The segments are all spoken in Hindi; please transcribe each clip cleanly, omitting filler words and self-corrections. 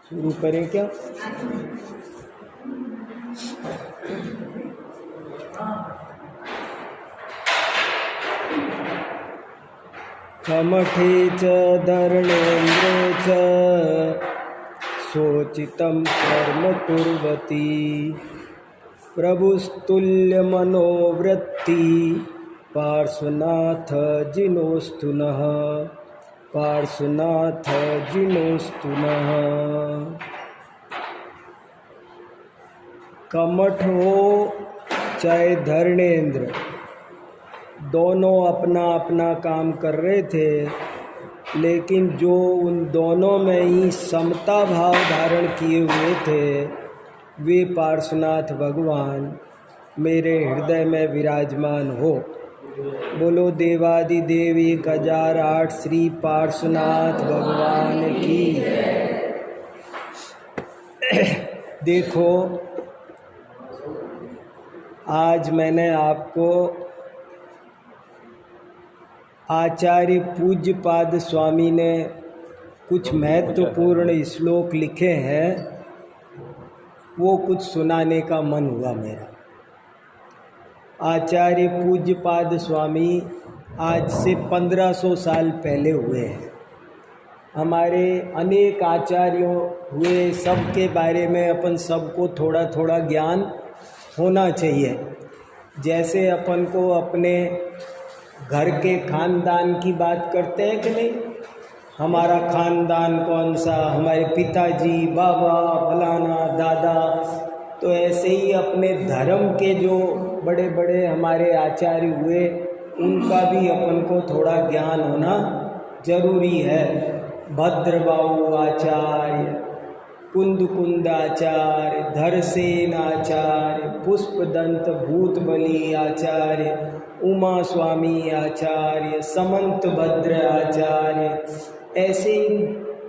शुरू करें क्या? कमठे च धर्मेन्द्रे च सोचितं कर्म कुर्वती प्रभुस्तुल्य मनोवृत्ति पार्श्वनाथ जिनोस्तु नः पार्श्वनाथ जिनोस्तु नः। कमठ हो चाहे धर्मेंद्र, दोनों अपना अपना काम कर रहे थे, लेकिन जो उन दोनों में ही समता भाव धारण किए हुए थे वे पार्श्वनाथ भगवान मेरे हृदय में विराजमान हो। बोलो देवादिदेव 1008 श्री पार्श्वनाथ भगवान की। देखो, आज मैंने आपको आचार्य पूज्यपाद स्वामी ने कुछ महत्वपूर्ण श्लोक लिखे हैं, वो कुछ सुनाने का मन हुआ मेरा। आचार्य पूज्यपाद स्वामी आज से 1500 साल पहले हुए हैं। हमारे अनेक आचार्यों हुए, सबके बारे में अपन सबको थोड़ा थोड़ा ज्ञान होना चाहिए। जैसे अपन को अपने घर के खानदान की बात करते हैं कि नहीं, हमारा खानदान कौन सा, हमारे पिताजी, बाबा, फलाना, दादा, तो ऐसे ही अपने धर्म के जो बड़े बड़े हमारे आचार्य हुए उनका भी अपन को थोड़ा ज्ञान होना जरूरी है। भद्रबाहु आचार्य, कुंद आचार्य, धरसेन आचार्य, पुष्पदंत भूतबली आचार्य, उमा स्वामी आचार्य, समंत भद्र आचार्य, ऐसे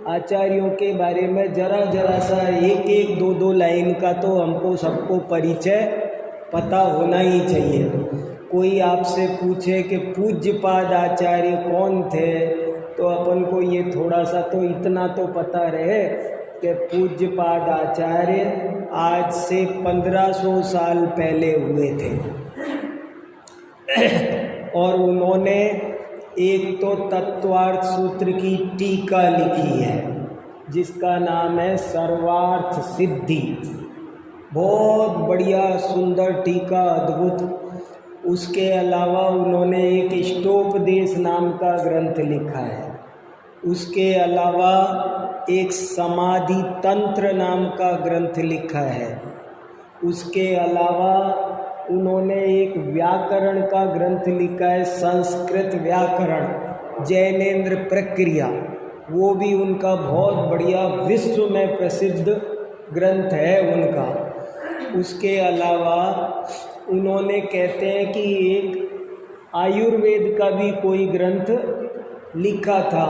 आचार्यों के बारे में जरा जरा सा एक एक दो दो लाइन का तो हमको सबको परिचय पता होना ही चाहिए। कोई आपसे पूछे कि पूज्यपाद आचार्य कौन थे, तो अपन को ये थोड़ा सा तो इतना तो पता रहे कि पूज्यपाद आचार्य आज से 1500 साल पहले हुए थे। और उन्होंने एक तो तत्वार्थ सूत्र की टीका लिखी है जिसका नाम है सर्वार्थ सिद्धि। बहुत बढ़िया सुंदर टीका, अद्भुत। उसके अलावा उन्होंने एक इष्टोपदेश नाम का ग्रंथ लिखा है। उसके अलावा एक समाधि तंत्र नाम का ग्रंथ लिखा है। उसके अलावा उन्होंने एक व्याकरण का ग्रंथ लिखा है, संस्कृत व्याकरण जैनेन्द्र प्रक्रिया, वो भी उनका बहुत बढ़िया विश्व में प्रसिद्ध ग्रंथ है उनका। उसके अलावा उन्होंने कहते हैं कि एक आयुर्वेद का भी कोई ग्रंथ लिखा था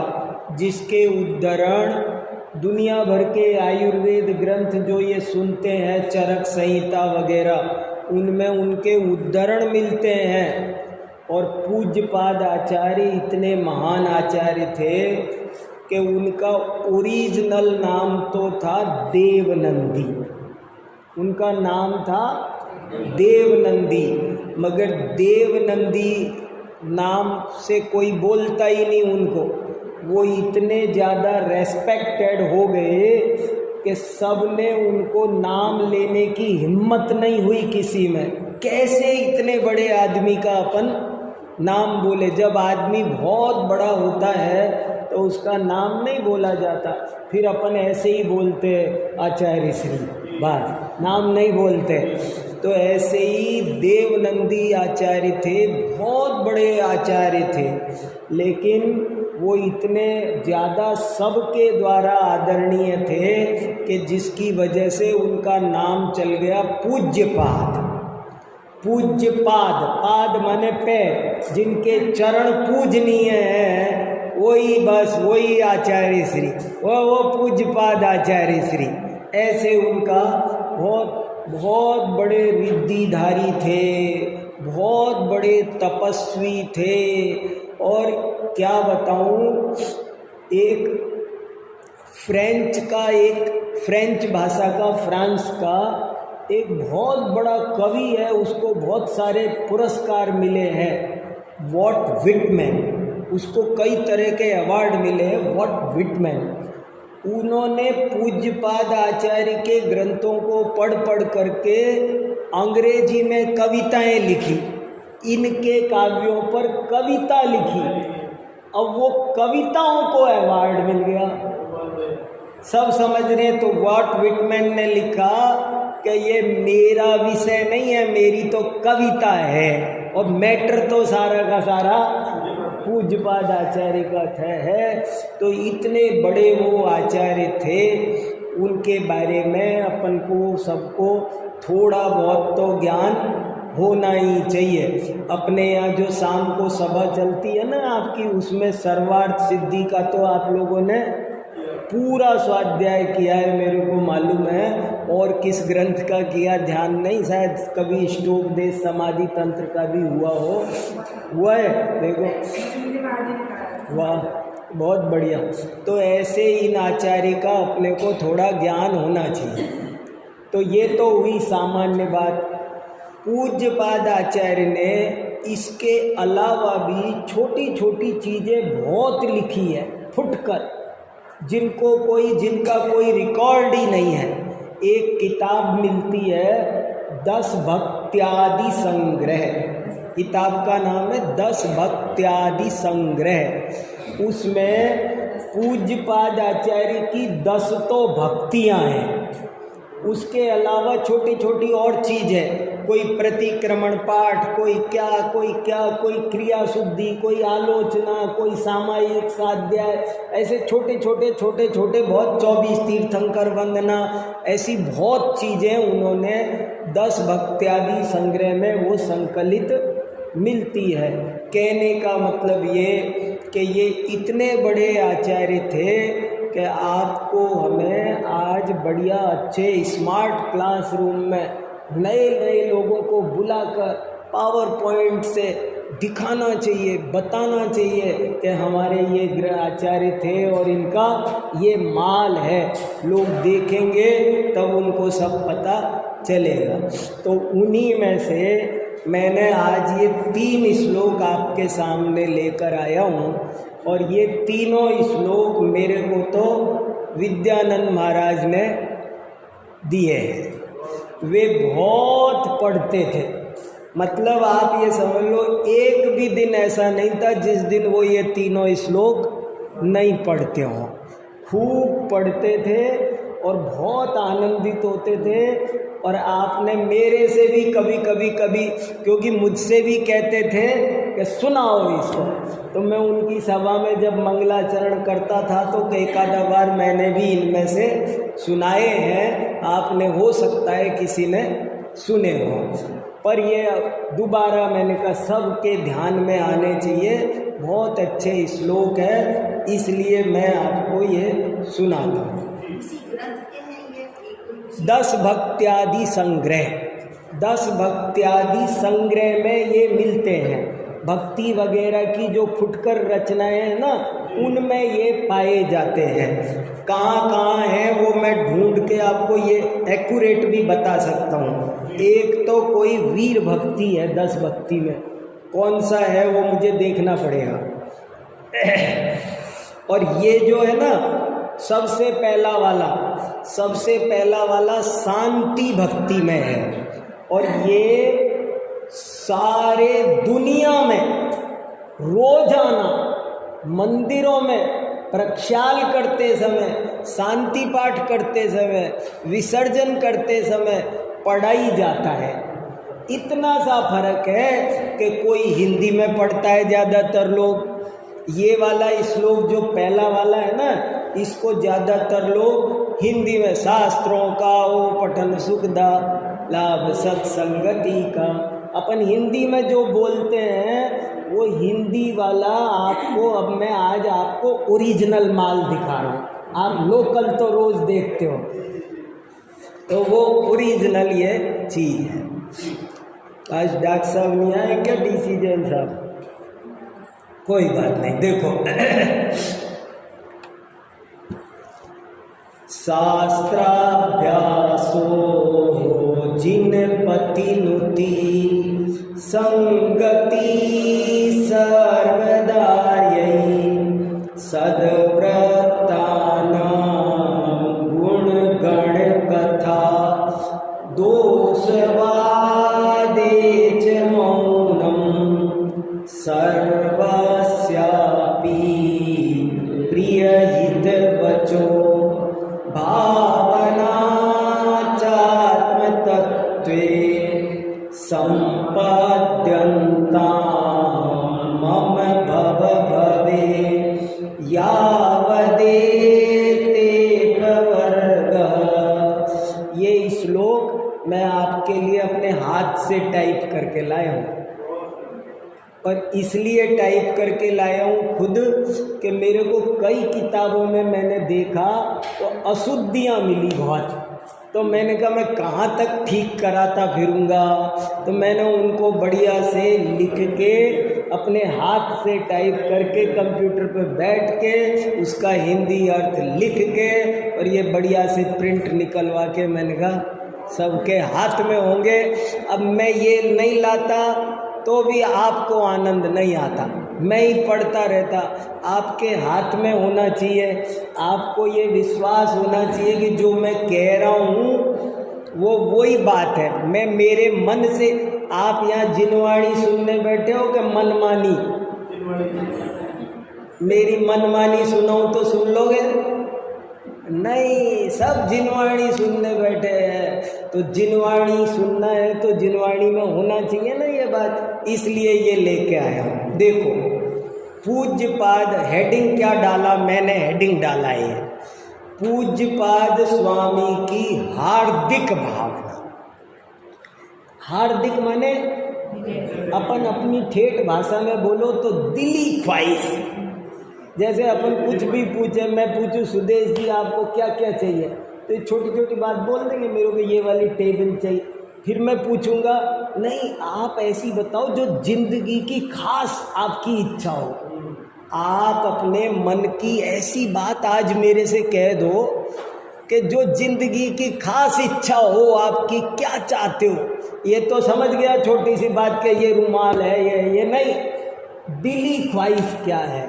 जिसके उद्धरण दुनिया भर के आयुर्वेद ग्रंथ जो ये सुनते हैं, चरक संहिता वगैरह, उनमें उनके उद्धरण मिलते हैं। और पूज्यपाद आचार्य इतने महान आचार्य थे कि उनका ओरिजिनल नाम तो था देवनंदी। उनका नाम था देवनंदी, मगर देवनंदी नाम से कोई बोलता ही नहीं उनको। वो इतने ज़्यादा रेस्पेक्टेड हो गए कि सब ने उनको नाम लेने की हिम्मत नहीं हुई किसी में। कैसे इतने बड़े आदमी का अपन नाम बोले? जब आदमी बहुत बड़ा होता है तो उसका नाम नहीं बोला जाता, फिर अपन ऐसे ही बोलते आचार्य श्री, बस नाम नहीं बोलते। तो ऐसे ही देवनंदी आचार्य थे, बहुत बड़े आचार्य थे, लेकिन वो इतने ज़्यादा सबके द्वारा आदरणीय थे कि जिसकी वजह से उनका नाम चल गया पूज्यपाद। पूज्यपाद, पाद माने पैर, जिनके चरण पूजनीय हैं वही आचार्य श्री, वो पूज्यपाद आचार्य श्री। ऐसे उनका बहुत बड़े रिद्धिधारी थे, बहुत बड़े तपस्वी थे। और क्या बताऊं, एक फ्रेंच का एक फ्रेंच भाषा का, फ्रांस का एक बहुत बड़ा कवि है, उसको बहुत सारे पुरस्कार मिले हैं, वॉल्ट व्हिटमैन। उसको कई तरह के अवार्ड मिले हैं, वॉल्ट व्हिटमैन। उन्होंने पूज्यपाद आचार्य के ग्रंथों को पढ़ पढ़ करके अंग्रेजी में कविताएं लिखी, इनके काव्यों पर कविता लिखी। अब वो कविताओं को अवार्ड मिल गया, सब समझ रहे। तो वॉल्ट व्हिटमैन ने लिखा कि ये मेरा विषय नहीं है, मेरी तो कविता है, और मैटर तो सारा का सारा पूज्यपाद आचार्य का है। तो इतने बड़े वो आचार्य थे, उनके बारे में अपन को सबको थोड़ा बहुत तो ज्ञान होना ही चाहिए। अपने यहाँ जो शाम को सभा चलती है ना आपकी, उसमें सर्वार्थ सिद्धि का तो आप लोगों ने पूरा स्वाध्याय किया है, मेरे को मालूम है। और किस ग्रंथ का किया ध्यान नहीं, शायद कभी ष्टोपदेश समाधि तंत्र का भी हुआ है। देखो, वाह, बहुत बढ़िया। तो ऐसे इन आचार्य का अपने को थोड़ा ज्ञान होना चाहिए। तो ये तो हुई सामान्य बात। पूज्यपाद आचार्य ने इसके अलावा भी छोटी छोटी चीज़ें बहुत लिखी है फुटकर, जिनका कोई रिकॉर्ड ही नहीं है। एक किताब मिलती है 10 भक्त्यादि संग्रह, किताब का नाम है 10 भक्त्यादि संग्रह। उसमें पूज्यपाद आचार्य की 10 तो भक्तियाँ हैं, उसके अलावा छोटी छोटी और चीज़ है, कोई प्रतिक्रमण पाठ, कोई क्या, कोई क्रिया शुद्धि, कोई आलोचना, कोई सामायिक स्वाध्याय, ऐसे छोटे छोटे बहुत 24 तीर्थंकर वंदना, ऐसी बहुत चीज़ें उन्होंने 10 भक्त्यादि संग्रह में वो संकलित मिलती है। कहने का मतलब ये कि ये इतने बड़े आचार्य थे कि आपको हमें आज बढ़िया अच्छे स्मार्ट क्लासरूम में नए लोगों को बुलाकर पावर पॉइंट से दिखाना चाहिए, बताना चाहिए कि हमारे ये आचार्य थे और इनका ये माल है। लोग देखेंगे तब उनको सब पता चलेगा। तो उन्हीं में से मैंने आज ये 3 श्लोक आपके सामने लेकर आया हूँ, और ये तीनों श्लोक मेरे को तो विद्यानंद महाराज ने दिए हैं। वे बहुत पढ़ते थे, मतलब आप ये समझ लो एक भी दिन ऐसा नहीं था जिस दिन वो ये तीनों श्लोक नहीं पढ़ते हों। खूब पढ़ते थे और बहुत आनंदित होते थे। और आपने मेरे से भी कभी क्योंकि मुझसे भी कहते थे कि सुनाओ इसको, तो मैं उनकी सभा में जब मंगलाचरण करता था तो एक आधा बार मैंने भी इनमें से सुनाए हैं। आपने हो सकता है किसी ने सुने हो, पर ये दोबारा मैंने कहा सबके ध्यान में आने चाहिए। बहुत अच्छे श्लोक है, इसलिए मैं आपको ये सुनाता हूँ। 10 भक्त्यादि संग्रह, 10 भक्त्यादि संग्रह में ये मिलते हैं। भक्ति वगैरह की जो फुटकर रचनाएं हैं ना, उनमें ये पाए जाते हैं। कहाँ हैं वो मैं ढूंढ के आपको ये एक्यूरेट भी बता सकता हूँ। एक तो कोई वीर भक्ति है 10 भक्ति में, कौन सा है वो मुझे देखना पड़ेगा। और ये जो है ना सबसे पहला वाला शांति भक्ति में है। और ये सारे दुनिया में रोजाना मंदिरों में प्रक्षाल करते समय, शांति पाठ करते समय, विसर्जन करते समय पढ़ाई जाता है। इतना सा फर्क है कि कोई हिंदी में पढ़ता है ज़्यादातर लोग, ये वाला श्लोक जो पहला वाला है ना, इसको ज़्यादातर लोग हिंदी में शास्त्रों का वो पठन सुखदा लाभ सत्संगति का, अपन हिंदी में जो बोलते हैं वो हिंदी वाला आपको, अब मैं आज आपको ओरिजिनल माल दिखा रहा हूँ। आप लोकल तो रोज़ देखते हो, तो वो ओरिजिनल ये चीज़ है। आज डॉक्टर साहब नहीं आए क्या, डीसी जैन साहब? कोई बात नहीं, देखो शास्त्राभ्यासो जिन पतिनुति संगति सर्वदायै सद्व्रतानां गुणगण कथा दोषवादे च मौनं सर्वस्यापि प्रियहितवचो भावना चात्मतत्त्वे सम्पद्यन्तां मम भवे यावदेते प्रवर्गः। ये श्लोक मैं आपके लिए अपने हाथ से टाइप करके लाया हूँ, और इसलिए टाइप करके लाया हूँ खुद कि मेरे को कई किताबों में मैंने देखा तो अशुद्धियाँ मिली बहुत, तो मैंने कहा मैं कहाँ तक ठीक कराता फिरूँगा, तो मैंने उनको बढ़िया से लिख के अपने हाथ से टाइप करके कंप्यूटर पर बैठ के उसका हिंदी अर्थ लिख के और ये बढ़िया से प्रिंट निकलवा के मैंने कहा सबके हाथ में होंगे। अब मैं ये नहीं लाता तो भी आपको आनंद नहीं आता, मैं ही पढ़ता रहता। आपके हाथ में होना चाहिए, आपको ये विश्वास होना चाहिए कि जो मैं कह रहा हूँ वो वही बात है। मैं मेरे मन से, आप यहाँ जिनवाणी सुनने बैठे हो कि मनमानी? मेरी मनमानी सुनाऊँ तो सुन लोगे? नहीं, सब जिनवाणी सुनने बैठे हैं। तो जिनवाणी सुनना है तो जिनवाणी में होना चाहिए ना ये बात, इसलिए ये लेके आया हूँ। देखो पूज्यपाद, हेडिंग क्या डाला मैंने? हेडिंग डाला है पूज्यपाद स्वामी की हार्दिक भावना। हार्दिक माने अपन अपनी ठेठ भाषा में बोलो तो दिली ख्वाहिश। जैसे अपन कुछ भी पूछे, मैं पूछूं सुदेश जी आपको क्या क्या चाहिए, तो छोटी छोटी बात बोल देंगे, मेरे को ये वाली टेबल चाहिए। फिर मैं पूछूंगा नहीं आप ऐसी बताओ जो जिंदगी की खास आपकी इच्छा हो। आप अपने मन की ऐसी बात आज मेरे से कह दो कि जो जिंदगी की खास इच्छा हो आपकी, क्या चाहते हो। ये तो समझ गया छोटी सी बात के ये रुमाल है, ये नहीं, दिली ख्वाहिश क्या है।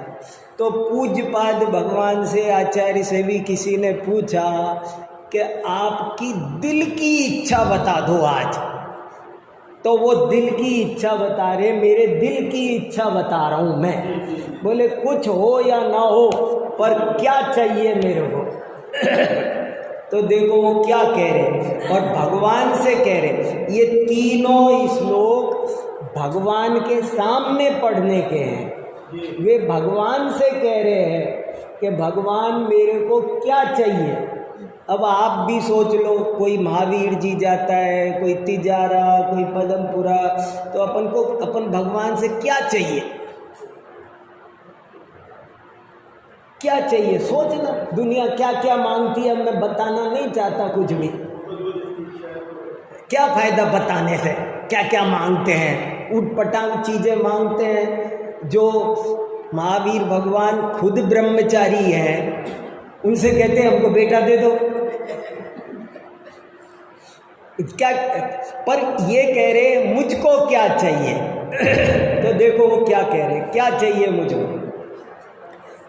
तो पूज्यपाद भगवान से, आचार्य से भी किसी ने पूछा कि आपकी दिल की इच्छा बता दो आज, तो वो दिल की इच्छा बता रहे, मेरे दिल की इच्छा बता रहा हूँ मैं। बोले कुछ हो या ना हो पर क्या चाहिए मेरे को। तो देखो वो क्या कह रहे, और भगवान से कह रहे। ये तीनों श्लोक भगवान के सामने पढ़ने के हैं। वे भगवान से कह रहे हैं कि भगवान मेरे को क्या चाहिए। अब आप भी सोच लो, कोई महावीर जी जाता है, कोई तिजारा, कोई पदमपुरा, तो अपन भगवान से क्या चाहिए, क्या चाहिए सोचना। दुनिया क्या क्या मांगती है, मैं बताना नहीं चाहता कुछ भी, क्या फायदा बताने से। क्या क्या मांगते हैं, उटपटांग चीजें मांगते हैं। जो महावीर भगवान खुद ब्रह्मचारी हैं, उनसे कहते हैं हमको बेटा दे दो। क्या, पर ये कह रहे मुझको क्या चाहिए। तो देखो वो क्या कह रहे, क्या चाहिए मुझको।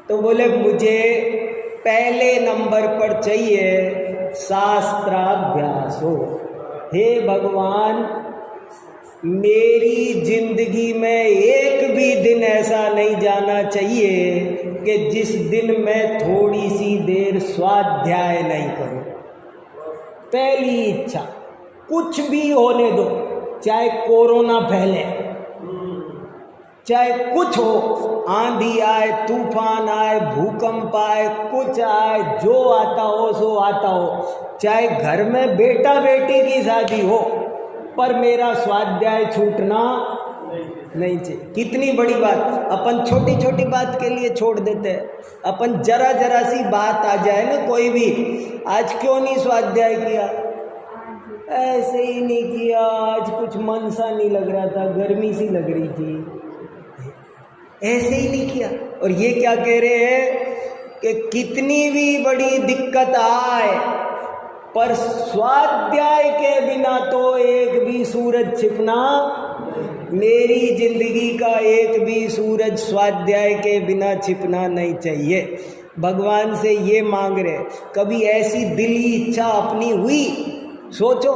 तो बोले मुझे पहले नंबर पर चाहिए शास्त्राभ्यास हो। हे भगवान, मेरी जिंदगी में एक भी दिन ऐसा नहीं जाना चाहिए कि जिस दिन मैं थोड़ी सी देर स्वाध्याय नहीं करूं। पहली इच्छा, कुछ भी होने दो, चाहे कोरोना फैले, चाहे कुछ हो, आंधी आए, तूफान आए, भूकंप आए, कुछ आए, जो आता हो सो आता हो, चाहे घर में बेटा बेटी की शादी हो, पर मेरा स्वाध्याय छूटना नहीं चाहिए। कितनी बड़ी बात, अपन छोटी छोटी बात के लिए छोड़ देते हैं। अपन जरा जरा सी बात आ जाए ना, कोई भी, आज क्यों नहीं स्वाध्याय किया, ऐसे ही नहीं किया, आज कुछ मन सा नहीं लग रहा था, गर्मी सी लग रही थी, ऐसे ही नहीं किया। और ये क्या कह रहे हैं कि कितनी भी बड़ी दिक्कत आए पर स्वाध्याय के बिना तो एक भी सूरज छिपना, मेरी जिंदगी का एक भी सूरज स्वाध्याय के बिना छिपना नहीं चाहिए। भगवान से ये मांग रहे। कभी ऐसी दिली इच्छा अपनी हुई? सोचो,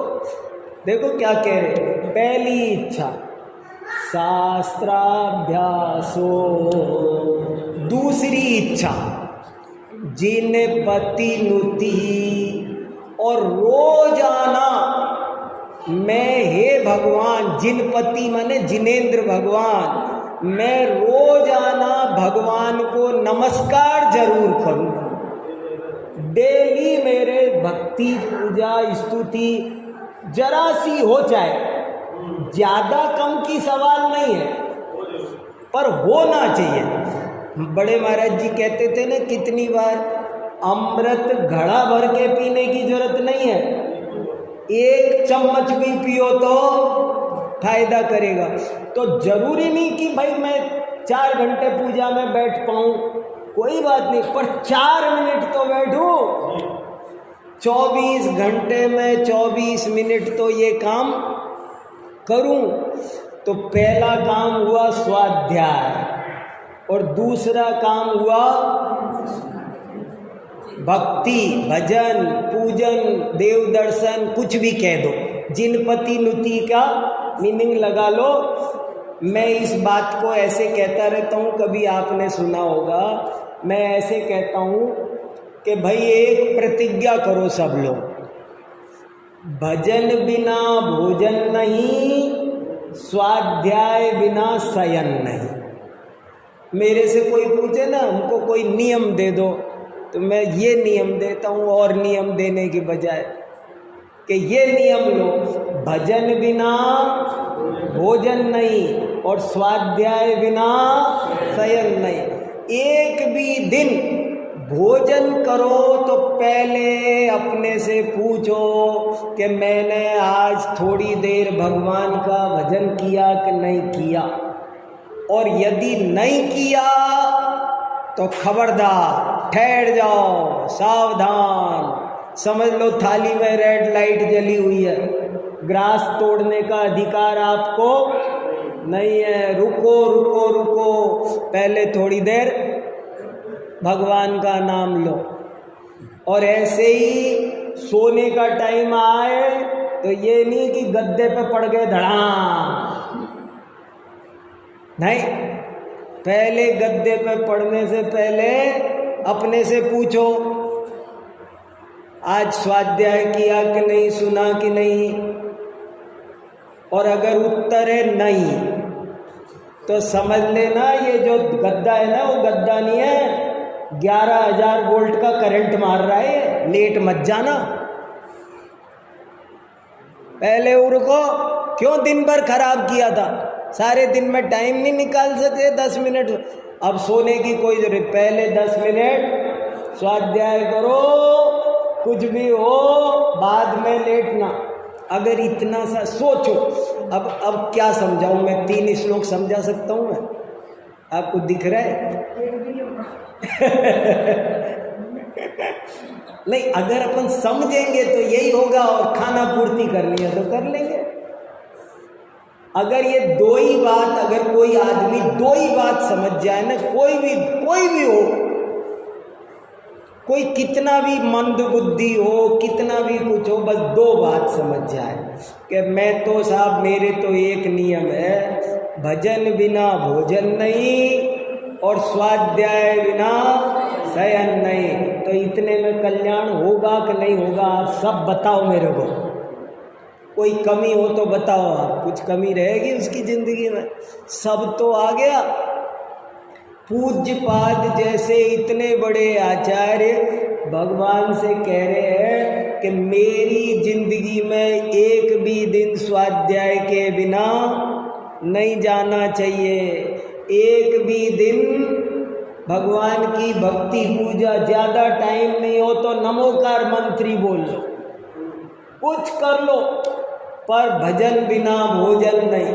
देखो क्या कह रहे। पहली इच्छा शास्त्राभ्यासो, दूसरी इच्छा जिन पति नुति, और रोजाना मैं, हे भगवान, जिन पति माने जिनेंद्र भगवान, मैं रोजाना भगवान को नमस्कार जरूर करूं। डेली मेरे भक्ति पूजा स्तुति जरा सी हो जाए, ज्यादा कम की सवाल नहीं है पर होना चाहिए। बड़े महाराज जी कहते थे ना, कितनी बार अमृत घड़ा भर के पीने की जरूरत नहीं है, एक चम्मच भी पियो तो फायदा करेगा। तो जरूरी नहीं कि भाई मैं 4 घंटे पूजा में बैठ पाऊं, कोई बात नहीं, पर 4 मिनट तो बैठूं। 24 घंटे में 24 मिनट तो ये काम करूं। तो पहला काम हुआ स्वाध्याय और दूसरा काम हुआ भक्ति, भजन, पूजन, देव दर्शन, कुछ भी कह दो। जिनपति नुति का मीनिंग लगा लो। मैं इस बात को ऐसे कहता रहता हूँ, कभी आपने सुना होगा, मैं ऐसे कहता हूँ कि भाई एक प्रतिज्ञा करो सब लोग, भजन बिना भोजन नहीं, स्वाध्याय बिना शयन नहीं। मेरे से कोई पूछे ना, हमको कोई नियम दे दो, तो मैं ये नियम देता हूँ और नियम देने की बजाय कि ये नियम लो, भजन बिना भोजन नहीं और स्वाध्याय बिना शयन नहीं। एक भी दिन भोजन करो तो पहले अपने से पूछो कि मैंने आज थोड़ी देर भगवान का भजन किया कि नहीं किया, और यदि नहीं किया तो खबरदार, ठहर जाओ, सावधान, समझ लो थाली में रेड लाइट जली हुई है, ग्रास तोड़ने का अधिकार आपको नहीं है। रुको रुको रुको, पहले थोड़ी देर भगवान का नाम लो। और ऐसे ही सोने का टाइम आए तो ये नहीं कि गद्दे पे पड़ गए धड़ाम, नहीं, पहले गद्दे पे पड़ने से पहले अपने से पूछो आज स्वाध्याय किया कि नहीं, सुना कि नहीं, और अगर उत्तर है नहीं तो समझ लेना ये जो गद्दा है ना, वो गद्दा नहीं है, 11,000 वोल्ट का करंट मार रहा है, लेट मत जाना। पहले उनको क्यों दिन भर खराब किया था, सारे दिन में टाइम नहीं निकाल सके 10 मिनट, अब सोने की कोई जरूरत, पहले 10 मिनट स्वाध्याय करो, कुछ भी हो बाद में लेटना। अगर इतना सा सोचो, अब क्या समझाऊं मैं, 3 श्लोक समझा सकता हूं मैं, आपको दिख रहा है? नहीं, अगर अपन समझेंगे तो यही होगा, और खाना पूर्ति करनी है तो कर लेंगे। अगर ये 2 ही बात, अगर कोई आदमी 2 ही बात समझ जाए ना, कोई भी हो, कोई कितना भी मंद बुद्धि हो, कितना भी कुछ हो, बस 2 बात समझ जाए कि मैं तो साहब, मेरे तो एक नियम है, भजन बिना भोजन नहीं और स्वाध्याय बिना शयन नहीं, तो इतने में कल्याण होगा कि नहीं होगा, आप सब बताओ मेरे को। कोई कमी हो तो बताओ, आप कुछ कमी रहेगी उसकी ज़िंदगी में? सब तो आ गया। पूज्य पाद जैसे इतने बड़े आचार्य भगवान से कह रहे हैं कि मेरी जिंदगी में एक भी दिन स्वाध्याय के बिना नहीं जाना चाहिए, एक भी दिन भगवान की भक्ति पूजा, ज़्यादा टाइम नहीं हो तो नमोकार मंत्री बोल लो, कुछ कर लो, पर भजन बिना भोजन नहीं।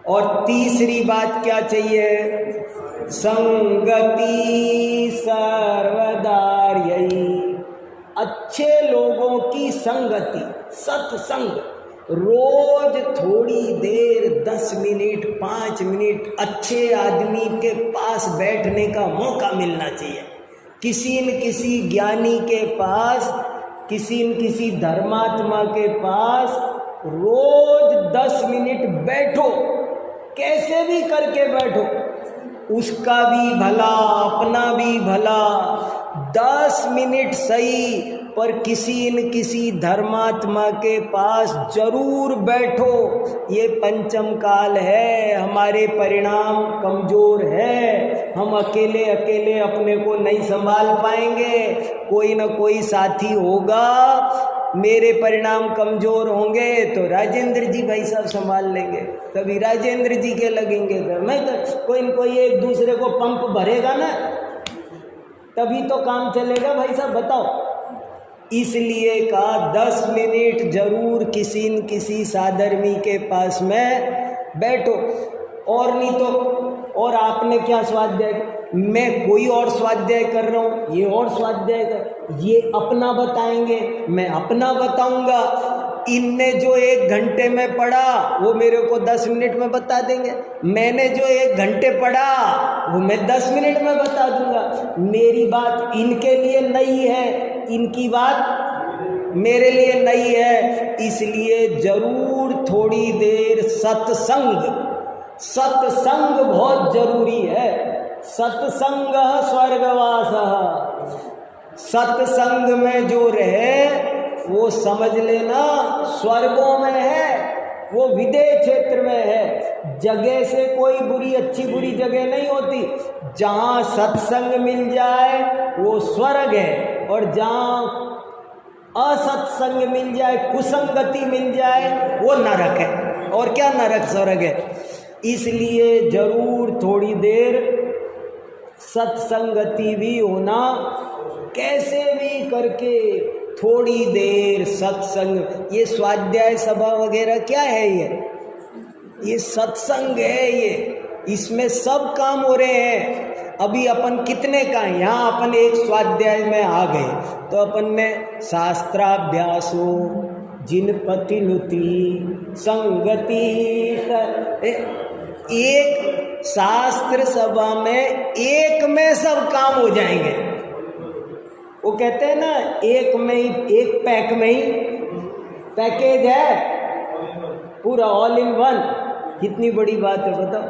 और तीसरी बात क्या चाहिए? संगति सर्वदार्यई। अच्छे लोगों की संगति, सत्संग, रोज थोड़ी देर 10 मिनट 5 मिनट अच्छे आदमी के पास बैठने का मौका मिलना चाहिए। किसी न किसी ज्ञानी के पास, किसी न किसी धर्मात्मा के पास रोज 10 मिनट बैठो, कैसे भी करके बैठो, उसका भी भला अपना भी भला। 10 मिनट सही, पर किसी न किसी धर्मात्मा के पास जरूर बैठो। ये पंचम काल है, हमारे परिणाम कमज़ोर है, हम अकेले अकेले अपने को नहीं संभाल पाएंगे, कोई न कोई साथी होगा। मेरे परिणाम कमज़ोर होंगे तो राजेंद्र जी भाई साहब संभाल लेंगे, कभी राजेंद्र जी के लगेंगे, मैं तो कोई न कोई एक दूसरे को पंप भरेगा ना, तभी तो काम चलेगा भाई साहब, बताओ। इसलिए कहा 10 मिनट जरूर किसी न किसी साधर्मी के पास में बैठो। और नहीं तो, और आपने क्या स्वाध्याय, मैं कोई और स्वाध्याय कर रहा हूँ, ये और स्वाध्याय कर, ये अपना बताएंगे, मैं अपना बताऊंगा। इनने जो 1 घंटे में पढ़ा वो मेरे को 10 मिनट में बता देंगे, मैंने जो 1 घंटे पढ़ा वो मैं 10 मिनट में बता दूंगा। मेरी बात इनके लिए नई है, इनकी बात मेरे लिए नई है। इसलिए जरूर थोड़ी देर सत्संग, सत्संग बहुत जरूरी है। सत्संग स्वर्गवास, सत्संग में जो रहे वो समझ लेना स्वर्गों में है, वो विदेह क्षेत्र में है। जगह से कोई बुरी अच्छी बुरी जगह नहीं होती, जहाँ सत्संग मिल जाए वो स्वर्ग है, और जहाँ असत्संग मिल जाए, कुसंगति मिल जाए, वो नरक है। और क्या नरक स्वर्ग है। इसलिए जरूर थोड़ी देर सत्संगति भी होना, कैसे भी करके थोड़ी देर सत्संग। ये स्वाध्याय सभा वगैरह क्या है, ये सत्संग है, ये इसमें सब काम हो रहे हैं। अभी अपन कितने का, यहाँ अपन एक स्वाध्याय में आ गए तो अपन ने शास्त्राभ्यासो जिनपति नुति संगति, एक शास्त्र सभा में एक में सब काम हो जाएंगे। वो कहते हैं ना, एक में ही, एक पैक में ही पैकेज है पूरा, ऑल इन वन। कितनी बड़ी बात है बताओ,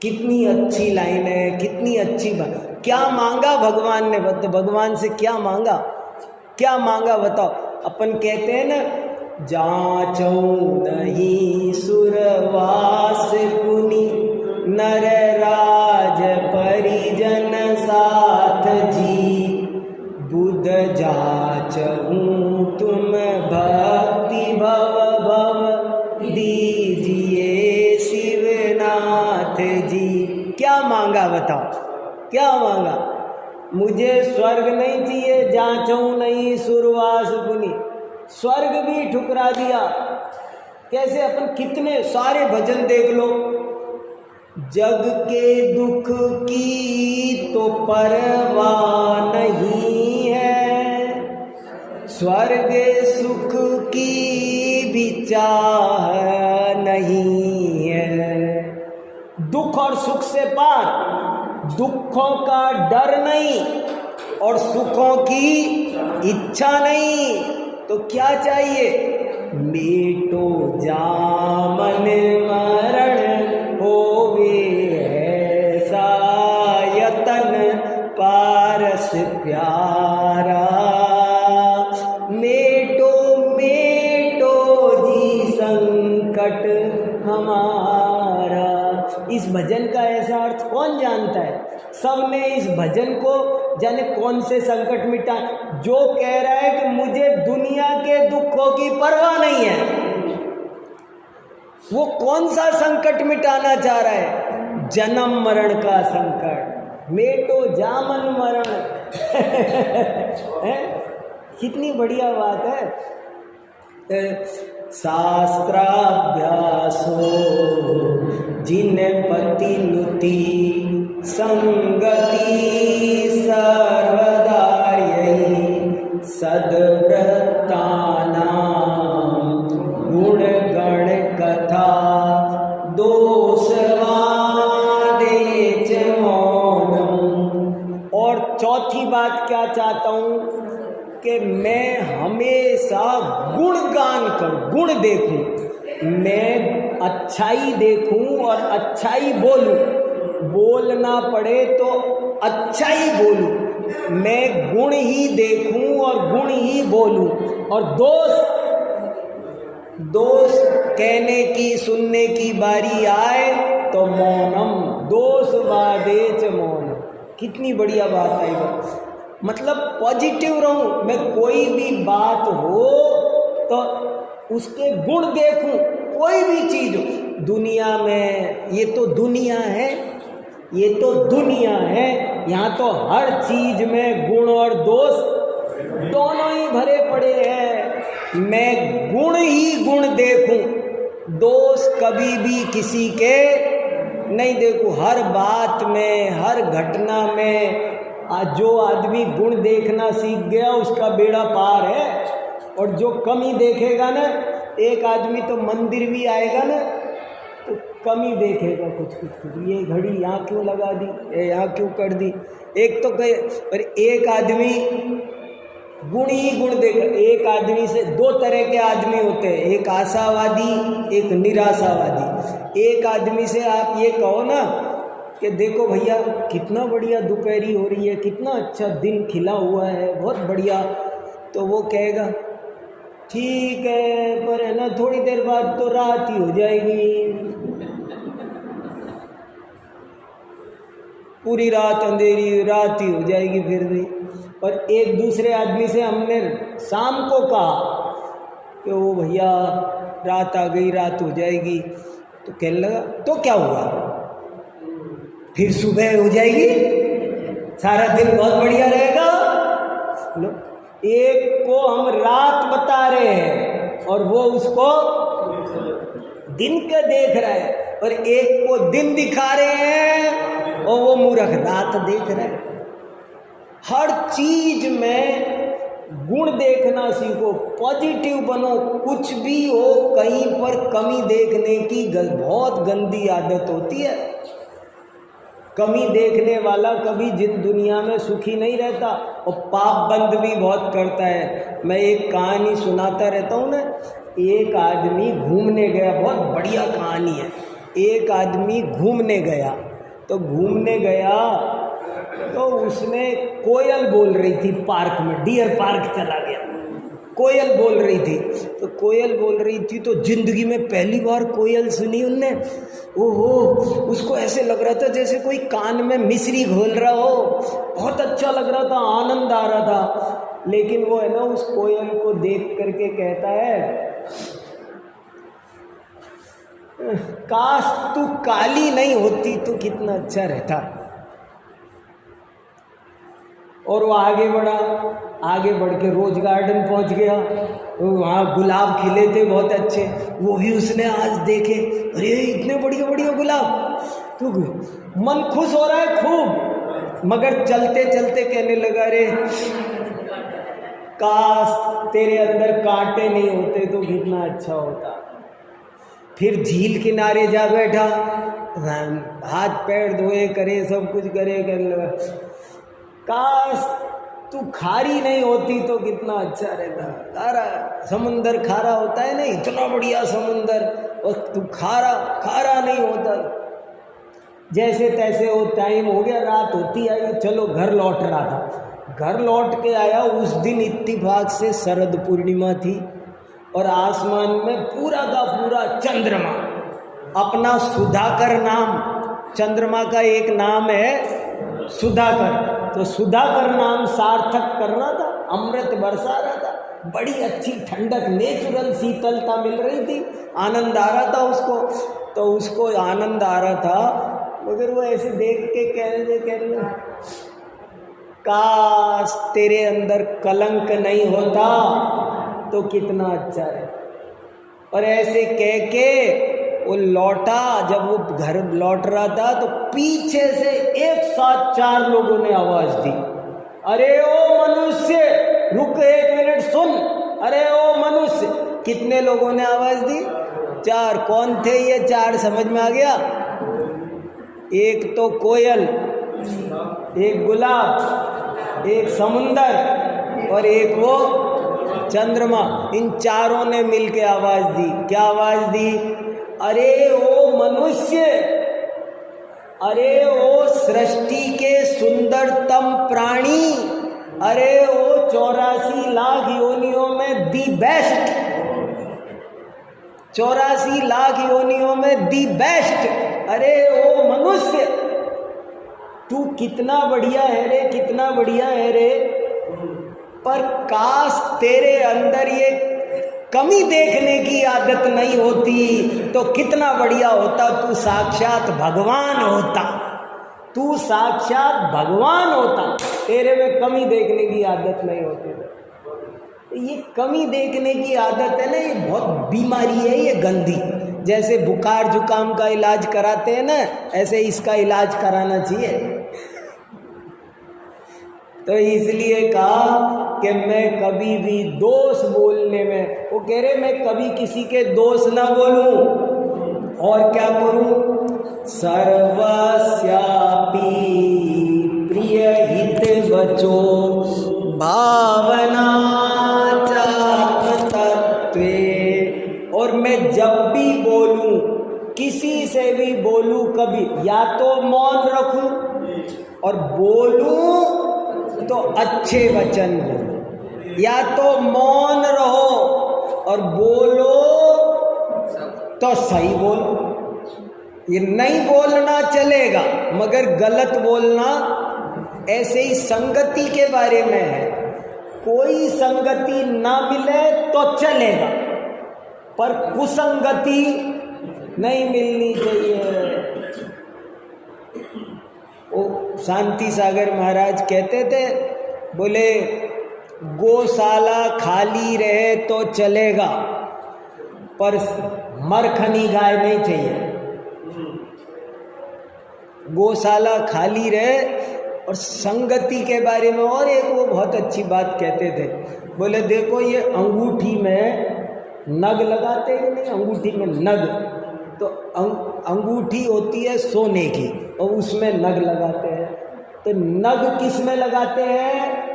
कितनी अच्छी लाइन है, कितनी अच्छी बात। क्या मांगा भगवान ने, बताओ भगवान से क्या मांगा, क्या मांगा बताओ। अपन कहते हैं ना, जांचौ नहीं सुरवास पुनि नर राज परिजन साथ जी, बुध जाचहूँ तुम भक्ति भव भव दीजिए शिवनाथ जी। क्या मांगा बताओ, क्या मांगा। मुझे स्वर्ग नहीं चाहिए, जांचहूँ नहीं सुरवास पुनि, स्वर्ग भी ठुकरा दिया। कैसे, अपन कितने सारे भजन देख लो, जग के दुख की तो परवाह नहीं है, स्वर्ग सुख की भी चाह नहीं है। दुख और सुख से पार, दुखों का डर नहीं और सुखों की इच्छा नहीं, तो क्या चाहिए। मेटो जामन मरण होवे ऐसा यतन पारस प्यारा, मेटो मेटो जी संकट हमारा। इस भजन का ऐसा अर्थ कौन जानता है। सबने इस भजन को जाने कौन से संकट मिटा। जो कह रहा है कि मुझे दुनिया के दुखों की परवाह नहीं है, वो कौन सा संकट मिटाना चाह रहा है। जन्म मरण का संकट, मेटो जामन मरण है? कितनी बढ़िया बात है। शास्त्राभ्यासो जिन पति नुति संगति सर्वदार्यै सद्वृत्तानां गुणगण कथा दोषवादे च मौनम्। और चौथी बात क्या चाहता हूँ कि मैं हमेशा गुणगान करूं, गुण देखूं, मैं अच्छाई देखूं और अच्छाई बोलूं, बोलना पड़े तो अच्छाई बोलूं, मैं गुण ही देखूं और गुण ही बोलूं। और दोष कहने की सुनने की बारी आए तो मौनम, दोष वादे च मौनम। कितनी बढ़िया बात आई बात, मतलब पॉजिटिव रहूं, मैं कोई भी बात हो तो उसके गुण देखूं, कोई भी चीज हो दुनिया में, ये तो दुनिया है, ये तो दुनिया है, यहाँ तो हर चीज में गुण और दोष दोनों ही भरे पड़े हैं। मैं गुण ही गुण देखूं, दोष कभी भी किसी के नहीं देखूं। हर बात में, हर घटना में आज जो आदमी गुण देखना सीख गया उसका बेड़ा पार है। और जो कमी देखेगा ना, एक आदमी तो मंदिर भी आएगा ना तो कमी देखेगा कुछ कुछ, ये घड़ी यहाँ क्यों लगा दी, ये यहाँ क्यों कर दी, एक तो कहे। और एक आदमी गुण ही गुण देगा। एक आदमी से दो तरह के आदमी होते हैं, एक आशावादी, एक निराशावादी। एक आदमी से आप ये कहो ना कि देखो भैया कितना बढ़िया दोपहरी हो रही है, कितना अच्छा दिन खिला हुआ है, बहुत बढ़िया, तो वो कहेगा ठीक है, पर है ना थोड़ी देर बाद तो रात ही हो जाएगी, पूरी रात अंधेरी, रात ही हो जाएगी फिर भी। और एक दूसरे आदमी से हमने शाम को कहा कि वो भैया रात आ गई, रात हो जाएगी, तो कहने लगा तो क्या हुआ, फिर सुबह हो जाएगी, सारा दिन बहुत बढ़िया रहेगा। एक को हम रात बता रहे हैं और वो उसको दिन का देख रहा है, और एक को दिन दिखा रहे हैं और वो मूर्ख रात देख रहा है। हर चीज में गुण देखना सीखो, पॉजिटिव बनो। कुछ भी हो, कहीं पर कमी देखने की बहुत गंदी आदत होती है। कमी देखने वाला कभी जिन दुनिया में सुखी नहीं रहता, और पाप बंद भी बहुत करता है। मैं एक कहानी सुनाता रहता हूँ ना। एक आदमी घूमने गया, बहुत बढ़िया कहानी है। एक आदमी घूमने गया, तो घूमने गया तो उसने कोयल बोल रही थी पार्क में, डियर पार्क चला गया, कोयल बोल रही थी। तो कोयल बोल रही थी तो जिंदगी में पहली बार कोयल सुनी उनने। ओहो, उसको ऐसे लग रहा था जैसे कोई कान में मिश्री घोल रहा हो, बहुत अच्छा लग रहा था, आनंद आ रहा था। लेकिन वो है ना उस कोयल को देख करके कहता है काश तू काली नहीं होती तो कितना अच्छा रहता। और वो आगे बढ़ा, आगे बढ़ के रोज गार्डन पहुंच गया, वहाँ गुलाब खिले थे बहुत अच्छे, वो भी उसने आज देखे, अरे इतने बढ़िया बढ़िया गुलाब, तो मन खुश हो रहा है खूब। मगर चलते चलते कहने लगा, अरे काश तेरे अंदर कांटे नहीं होते तो कितना अच्छा होता। फिर झील किनारे जा बैठा, हाथ पैर धोए, करे सब कुछ करे, कहने लगा काश तू खारी नहीं होती तो कितना अच्छा रहता। खारा समुंदर खारा होता है ना, इतना बढ़िया समुंदर, और तू खारा नहीं होता। जैसे तैसे वो टाइम हो गया, रात होती आई, चलो घर लौट रहा था। घर लौट के आया, उस दिन इत्तेफाक से शरद पूर्णिमा थी और आसमान में पूरा का पूरा चंद्रमा, अपना सुधाकर नाम, चंद्रमा का एक नाम है सुधाकर, तो सुधाकर नाम सार्थक कर रहा था, अमृत बरसा रहा था, बड़ी अच्छी ठंडक, नेचुरल शीतलता मिल रही थी, आनंद आ रहा था उसको। तो उसको आनंद आ रहा था, मगर वो ऐसे देख के कह रहे काश तेरे अंदर कलंक नहीं होता तो कितना अच्छा है। और ऐसे कह के वो लौटा, जब वो घर लौट रहा था तो पीछे से एक साथ 4 लोगों ने आवाज दी, अरे ओ मनुष्य रुक, 1 मिनट सुन, अरे ओ मनुष्य। कितने लोगों ने आवाज दी? 4। कौन थे ये 4 समझ में आ गया? एक तो कोयल, एक गुलाब, एक समुंदर और एक वो चंद्रमा। इन चारों ने मिलके आवाज दी। क्या आवाज दी? अरे ओ मनुष्य, अरे ओ सृष्टि के सुंदरतम प्राणी, अरे ओ 84 लाख योनियों में दी बेस्ट, 84 लाख योनियों में दी बेस्ट, अरे ओ मनुष्य तू कितना बढ़िया है रे, कितना बढ़िया है रे। पर काश तेरे अंदर ये कमी देखने की आदत नहीं होती तो कितना बढ़िया होता, तू साक्षात भगवान होता, तू साक्षात भगवान होता। तेरे में कमी देखने की आदत नहीं होती। ये कमी देखने की आदत है ना, ये बहुत बीमारी है, ये गंदी। जैसे बुखार जुकाम का इलाज कराते हैं ना, ऐसे इसका इलाज कराना चाहिए। तो इसलिए कहा कि मैं कभी भी दोष बोलने में, वो कह रहे मैं कभी किसी के दोष ना बोलूं, और क्या करूं? सर्वस्यापि प्रिय हित वचो भावना तत्वे। और मैं जब भी बोलूं, किसी से भी बोलूं, कभी या तो मौन रखूं, और बोलूं तो अच्छे वचन बोलो, या तो मौन रहो और बोलो तो सही बोलो। ये नहीं बोलना चलेगा, मगर गलत बोलना, ऐसे ही संगति के बारे में है। कोई संगति ना मिले तो चलेगा, पर कुसंगति नहीं मिलनी चाहिए। वो शांति सागर महाराज कहते थे, बोले गौशाला खाली रहे तो चलेगा, पर मरखनी गाय नहीं चाहिए। गौशाला खाली रहे। और संगति के बारे में और एक वो बहुत अच्छी बात कहते थे, बोले देखो ये अंगूठी में नग लगाते हैं नहीं, अंगूठी में नग, तो अंगूठी होती है सोने की और उसमें नग लगाते हैं। तो नग किस में लगाते हैं?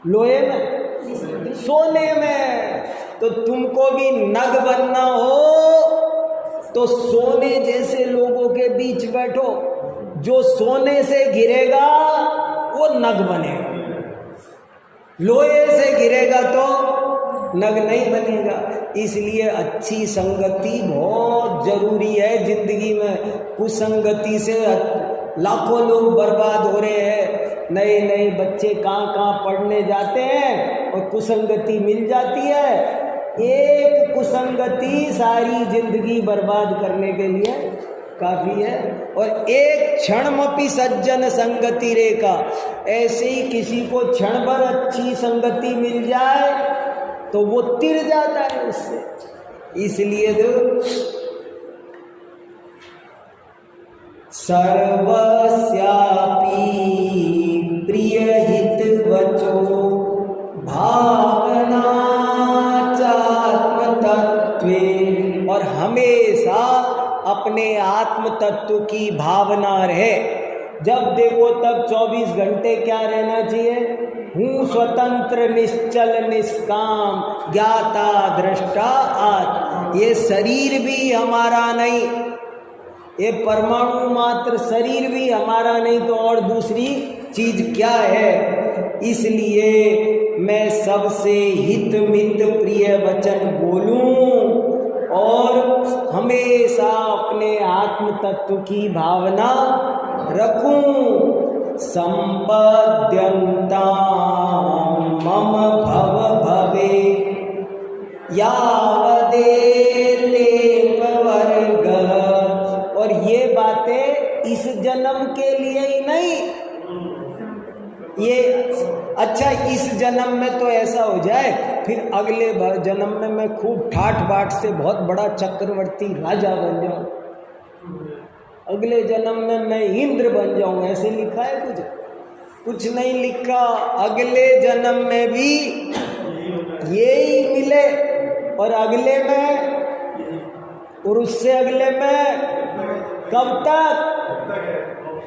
लोहे में, सोने में। तो तुमको भी नग बनना हो तो सोने जैसे लोगों के बीच बैठो, जो सोने से गिरेगा वो नग बनेगा, लोहे से गिरेगा तो नग नहीं बनेगा। इसलिए अच्छी संगति बहुत जरूरी है जिंदगी में। कुसंगति से लाखों लोग बर्बाद हो रहे हैं। नए नए बच्चे कहाँ कहाँ पढ़ने जाते हैं और कुसंगति मिल जाती है। एक कुसंगति सारी जिंदगी बर्बाद करने के लिए काफ़ी है। और एक क्षणमपि सज्जन संगति रेखा, ऐसे ही किसी को क्षण भर अच्छी संगति मिल जाए तो वो तिर जाता है उससे। इसलिए तो सर्वस्यापि प्रिय हित वचो भावना चात्म तत्वे। और हमेशा अपने आत्म तत्व की भावना रहे। जब देखो तब 24 घंटे क्या रहना चाहिए? हूँ स्वतंत्र निश्चल निष्काम ज्ञाता दृष्टा आत्मा। ये शरीर भी हमारा नहीं, ये परमाणु मात्र शरीर भी हमारा नहीं, तो और दूसरी चीज क्या है? इसलिए मैं सबसे हित मित प्रिय वचन बोलूं और हमेशा अपने आत्म तत्व की भावना रखूं। संपद्यन्ता मम भव भवे यावदेते वर्ग। और ये बातें इस जन्म के लिए ही नहीं, ये अच्छा इस जन्म में तो ऐसा हो जाए, फिर अगले जन्म में मैं खूब ठाठ बाट से बहुत बड़ा चक्रवर्ती राजा बन जाऊं, अगले जन्म में मैं इंद्र बन जाऊं, ऐसे लिखा है कुछ? कुछ नहीं लिखा। अगले जन्म में भी यही मिले और अगले में और उससे अगले में, कब तक?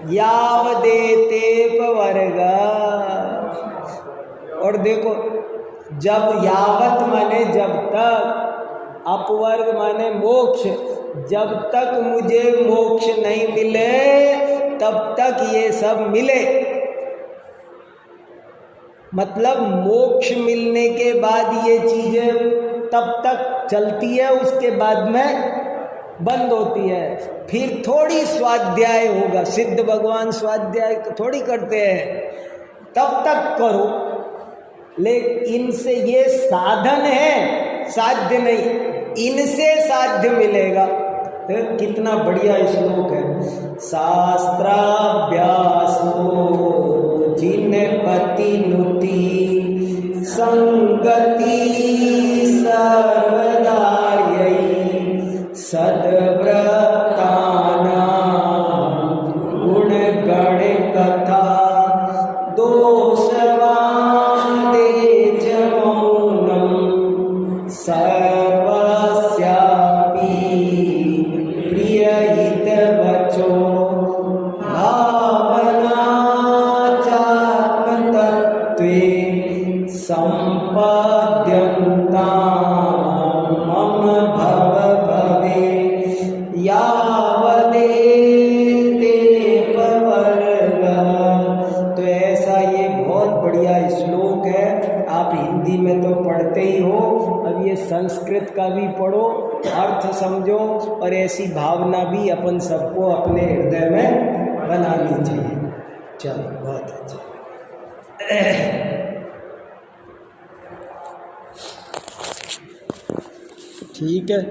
यावदेते पवर्गा। और देखो, जब यावत माने जब तक, अपवर्ग माने मोक्ष, जब तक मुझे मोक्ष नहीं मिले तब तक ये सब मिले। मतलब मोक्ष मिलने के बाद ये चीजें तब तक चलती है, उसके बाद में बंद होती है। फिर थोड़ी स्वाध्याय होगा, सिद्ध भगवान स्वाध्याय थोड़ी करते हैं, तब तक करो, लेकिन इनसे ये साधन है, साध्य नहीं, इनसे साध्य मिलेगा। कितना बढ़िया श्लोक है। शास्त्राभ्यासो जिन पति नुति संगति सर्वदार्यै सद्व्रतानां गुण गण कथा दोषवादे च मौनम् सर्वस्यापि प्रियहितवचो भावना चात्मतत्त्वे सम्पद्यन्तां मम भव भवे यावदेते पवर्गा। तो ऐसा ये बहुत बढ़िया श्लोक है, आप हिंदी में तो पढ़ते ही हो, अब ये संस्कृत का भी पढ़ो, अर्थ समझो, और ऐसी भावना भी अपन सबको अपने हृदय में बनानी चाहिए। चलो, बहुत अच्छा। ठीक है।